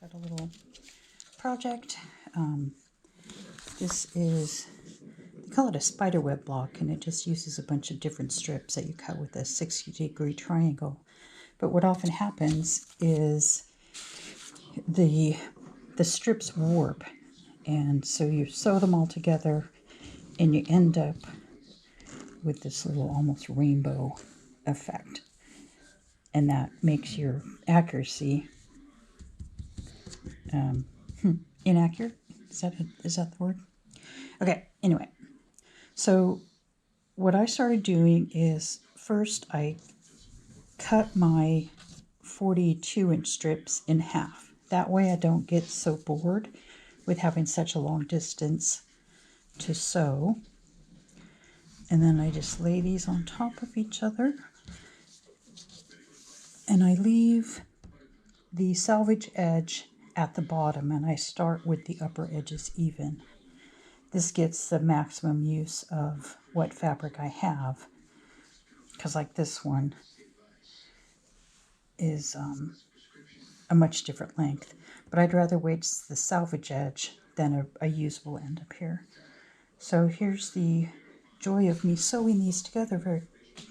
got a little project. This is, they call it a spider web block, and it just uses a bunch of different strips that you cut with a 60-degree triangle. But what often happens is the strips warp, and so you sew them all together and you end up with this little almost rainbow effect, and that makes your accuracy inaccurate. Is that the word? Okay, anyway, so what I started doing is first I cut my 42-inch strips in half. That way I don't get so bored with having such a long distance to sew. And then I just lay these on top of each other. And I leave the selvage edge at the bottom, and I start with the upper edges even. This gets the maximum use of what fabric I have, because like this one is a much different length. But I'd rather waste the selvage edge than a usable end up here. So here's the joy of me sewing these together very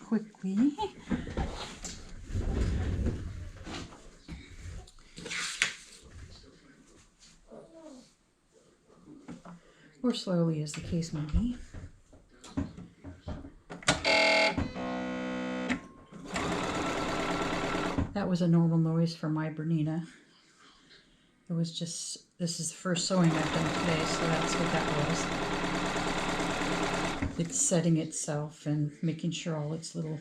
quickly. Or slowly, as the case may be. That was a normal noise for my Bernina. It was just, this is the first sewing I've done today, so that's what that was. It's setting itself and making sure all its little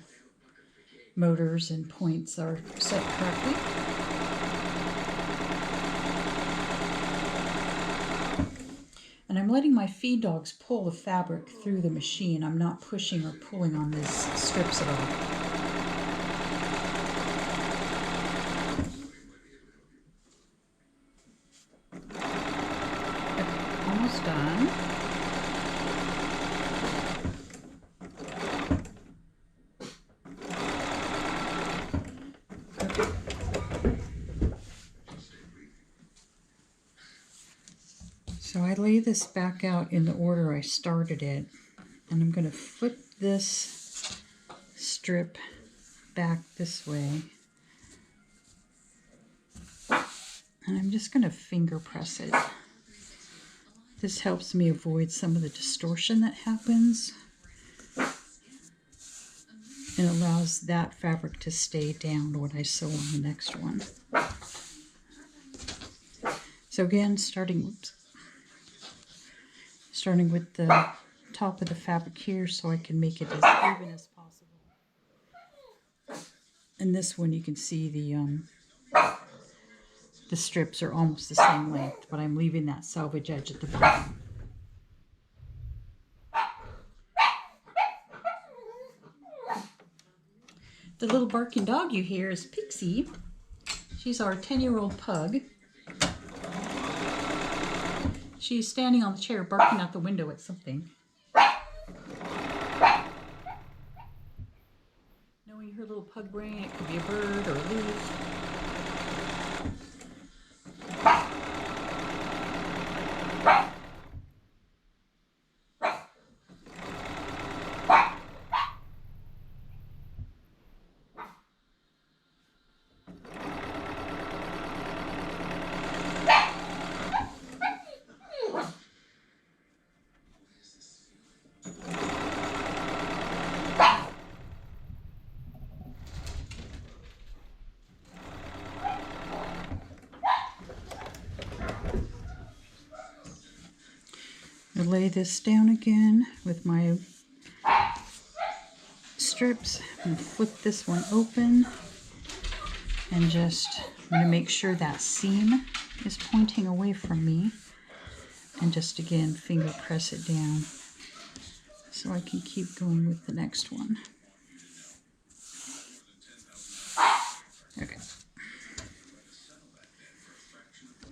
motors and points are set correctly. And I'm letting my feed dogs pull the fabric through the machine. I'm not pushing or pulling on these strips at all. Almost done. So I lay this back out in the order I started it, and I'm going to flip this strip back this way, and I'm just going to finger press it. This helps me avoid some of the distortion that happens and allows that fabric to stay down when I sew on the next one. So again, starting with the top of the fabric here so I can make it as even as possible. And this one you can see the strips are almost the same length, but I'm leaving that selvage edge at the bottom. The little barking dog you hear is Pixie. She's our 10-year-old pug. She's standing on the chair barking out the window at something. Knowing her little pug brain, it could be a bird or a leaf. I lay this down again with my strips. I'm going to flip this one open and I'm going to make sure that seam is pointing away from me, and just again finger press it down so I can keep going with the next one. Okay.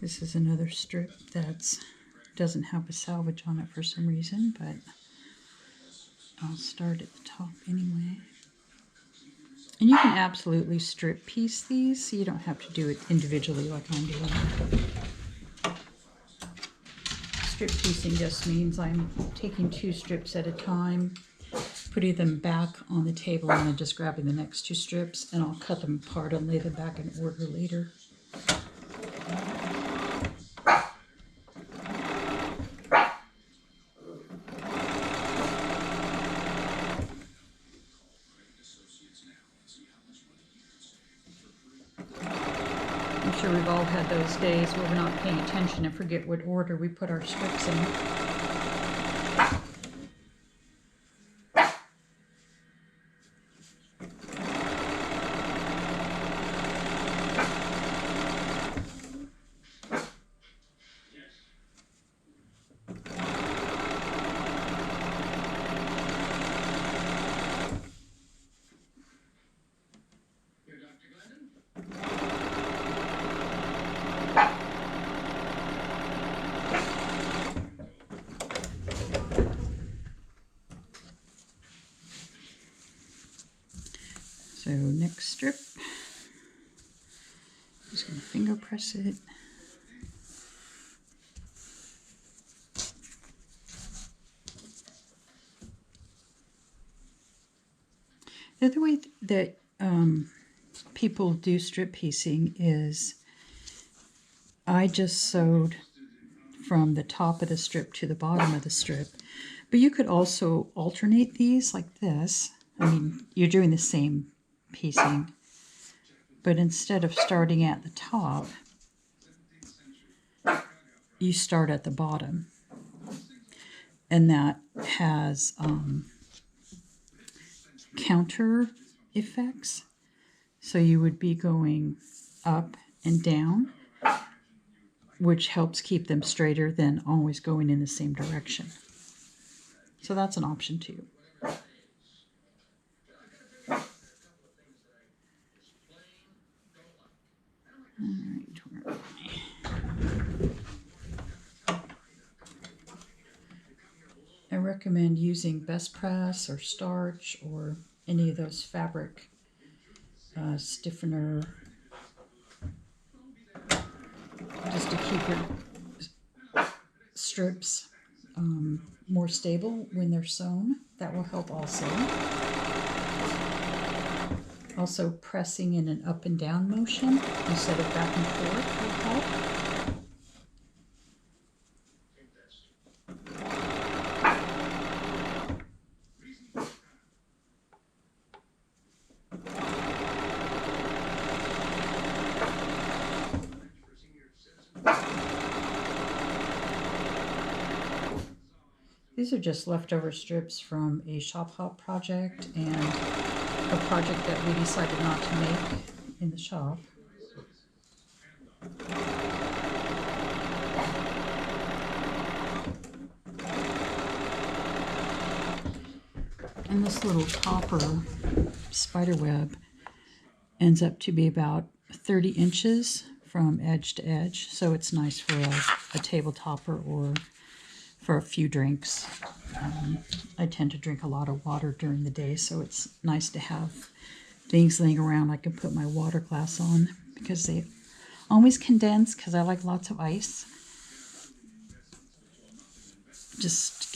This is another strip that doesn't have a selvage on it for some reason, but I'll start at the top anyway. And you can absolutely strip piece these, so you don't have to do it individually like I'm doing. Strip piecing just means I'm taking 2 strips at a time, putting them back on the table, and then just grabbing the next 2 strips, and I'll cut them apart and lay them back in order later. I'm sure we've all had those days where we're not paying attention and forget what order we put our strips in. So next strip, just going to finger press it. The other way that people do strip piecing is I just sewed from the top of the strip to the bottom of the strip. But you could also alternate these like this. I mean, you're doing the same piecing, but instead of starting at the top, you start at the bottom. And that has counter effects. So you would be going up and down, which helps keep them straighter than always going in the same direction. So that's an option too. I recommend using Best Press or starch or any of those fabric stiffener just to keep your strips more stable when they're sewn. That will help also. Also, pressing in an up and down motion instead of back and forth will help. These are just leftover strips from a shop hop project and a project that we decided not to make in the shop. And this little topper spider web ends up to be about 30 inches from edge to edge, so it's nice for a table topper or for a few drinks. I tend to drink a lot of water during the day, so it's nice to have things laying around I can put my water glass on, because they always condense because I like lots of ice. Just